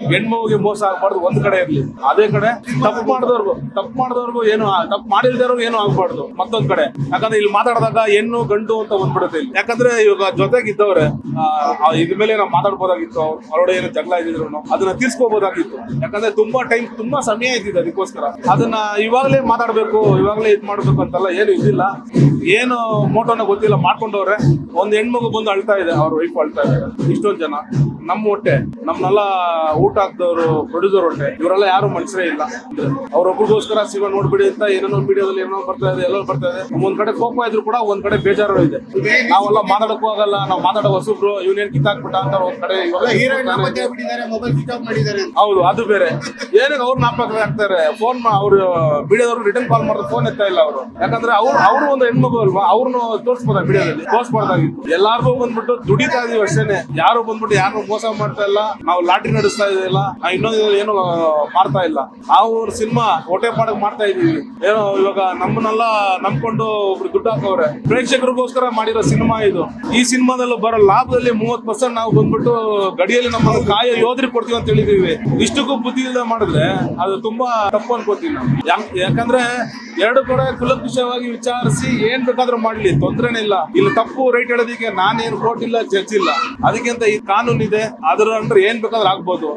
ಹೆಣ್ಮಗುಗೆ ಮೋಸ ಆಗ್ಬಾರ್ದು ಒಂದ್ ಕಡೆ ಇರ್ಲಿ, ಅದೇ ಕಡೆ ತಪ್ಪು ಮಾಡಿದವ್ರಿಗೂ ಏನು ತಪ್ಪು ಮಾಡಿಲ್ದವ್ರಿಗೂ ಏನು ಆಗ್ಬಾರ್ದು ಮತ್ತೊಂದ್ ಕಡೆ. ಯಾಕಂದ್ರೆ ಇಲ್ಲಿ ಮಾತಾಡಿದಾಗ ಹೆಣ್ಣು ಗಂಡು ಅಂತ ಬಂದ್ಬಿಡುತ್ತೆ ಇಲ್ಲಿ. ಯಾಕಂದ್ರೆ ಇವಾಗ ಜೊತೆಗಿದ್ದವ್ರೆ ಇದ್ರ ಮೇಲೆ ನಾವು ಮಾತಾಡ್ಬೋದಾಗಿತ್ತು, ಅವರೊಡೆ ಏನು ಜಗಳ ಇದ್ರು ಅದನ್ನ ತೀರ್ಸ್ಕೋಬಹುದಾಗಿತ್ತು. ಯಾಕಂದ್ರೆ ತುಂಬಾ ಸಮಯ ಇದ್ದಿದ್ದು ಅದಕ್ಕೋಸ್ಕರ. ಅದನ್ನ ಇವಾಗಲೇ ಮಾತಾಡ್ಬೇಕು, ಇವಾಗಲೇ ಇದ್ ಮಾಡ್ಬೇಕು ಅಂತೆಲ್ಲ ಏನು ಇದಿಲ್ಲ. ಏನು ಮೋಟೋನ ಗೊತ್ತಿಲ್ಲ ಮಾಡ್ಕೊಂಡವ್ರೆ. ಒಂದ್ ಹೆಣ್ಮಗು ಬಂದು ಅಳ್ತಾ ಇದೆ, ಅವ್ರ ವೈಫ್ ಅಳ್ತಾ ಇದ್ದಾರೆ. ಇಷ್ಟೊಂದ್ ಜನ ನಮ್ಮ ಹೊಟ್ಟೆ, ನಮ್ನೆಲ್ಲ ಊಟ ಹಾಕ್ದವ್ರು, ಪ್ರೊಡ್ಯೂಸರ್ ಹೊಟ್ಟೆ, ಇವರೆಲ್ಲ ಯಾರು ಮನುಷ್ಯರೇ ಇಲ್ಲ. ಅವ್ರೊಬ್ರಿಗೋಸ್ಕರ ಸಿನಿಮಾ ನೋಡ್ಬಿಡಿ ಅಂತ ಏನೇನೋ ವಿಡಿಯೋದಲ್ಲಿ ಏನೋ ಬರ್ತಾ ಇದೆ, ಎಲ್ಲೋ ಬರ್ತಾ ಇದೆ. ಒಂದ್ ಕಡೆ ಕೋಪ ಇದ್ರು ಕೂಡ ಒಂದ್ ಕಡೆ ಬೇಜಾರು ಇದೆ. ನಾವೆಲ್ಲ ಮಾತಾಡಕ್ಕೂ ಆಗಲ್ಲ, ನಾವು ಮಾತಾಡೋ ಹೊಸಬ್ರು ಇವನೇನ್ ಕಿತ್ತಾಕ್ಬಿಟ್ಟ ಅಂತ ಒಂದ್ ಕಡೆ ಹೌದು, ಅದು ಬೇರೆ. ಏನಕ್ಕೆ ಅವ್ರು ನಾಪಕ ಆಗ್ತಾರೆ. ಫೋನ್ ಅವ್ರು ವಿಡಿಯೋದವ್ರು ರಿಟರ್ನ್ ಕಾಲ್ ಮಾಡಿದ್ರೆ ಫೋನ್ ಎತ್ತಾ ಇಲ್ಲ ಅವರು. ಯಾಕಂದ್ರೆ ಅವ್ರು ಒಂದು ಹೆಣ್ಮಗು ಅಲ್ವಾ, ಅವ್ರನ್ನ ತೋರಿಸ್ಬೋದ ವಿಡಿಯೋದಲ್ಲಿ, ತೋರಿಸ್ಬಾರ್ದಾಗಿತ್ತು. ಎಲ್ಲಾರ್ಗು ಬಂದ್ಬಿಟ್ಟು ದುಡಿತಾ ಇದೀವಿ ಅಷ್ಟೇನೆ. ಯಾರು ಬಂದ್ಬಿಟ್ಟು ಯಾರು ಮೋಸ ಮಾಡ್ತಾ ಇಲ್ಲ, ನಾವು ಲಾಟ್ರಿ ನಡೆಸ್ತಾ ಇದೀಲ್ಲ, ಇನ್ನೊಂದು ಏನು ಮಾಡ್ತಾ ಇಲ್ಲ. ನಾವು ಸಿನಿಮಾ ಹೊಟ್ಟೆ ಪಾಡಕ್ ಮಾಡ್ತಾ ಇದೀವಿ. ಏನೋ ಇವಾಗ ನಮ್ಮನ್ನೆಲ್ಲ ನಂಬ್ಕೊಂಡು ಒಬ್ರು ದುಡ್ಡು ಹಾಕವ್ರೆ. ಪ್ರೇಕ್ಷಕರಿಗೋಸ್ಕರ ಮಾಡಿರೋ ಸಿನಿಮಾ ಇದು. ಈ ಸಿನಿಮಾದಲ್ಲಿ ಬರೋ ಲಾಭದಲ್ಲಿ 30% ನಾವು ಬಂದ್ಬಿಟ್ಟು ಗಡಿಯಲ್ಲಿ ನಮ್ಮನ್ನು ಕಾಯ ಯೋಧರಿ ಕೊಡ್ತೀವಿ ಅಂತ ಹೇಳಿದೀವಿ. ಇಷ್ಟಕ್ಕೂ ಬುದ್ಧಿ ಇಲ್ಲದೆ ಮಾಡಿದ್ರೆ ಅದು ತುಂಬಾ ತಪ್ಪು ಅನ್ಕೋತೀವಿ ನಾವು. ಯಾಕಂದ್ರೆ ಎರಡು ಕಡೆ ಕುಲಂಕುಷವಾಗಿ ವಿಚಾರಿಸಿ ಏನ್ ಬೇಕಾದ್ರೂ ಮಾಡ್ಲಿ, ತೊಂದ್ರೆನೇ ಇಲ್ಲ. ಇಲ್ಲಿ ತಪ್ಪು ರೈಟ್ ಹೇಳೋದಿಕ್ಕೆ ನಾನೇನು ಕೋರ್ಟ್ ಇಲ್ಲ, ಜಡ್ಜ್ ಇಲ್ಲ. ಅದಕ್ಕಿಂತ ಈ ಕಾನೂನು ಇದೆ, ಅದರ ಅಂದ್ರೆ ಏನ್ ಬೇಕಾದ್ರೂ ಆಗ್ಬೋದು.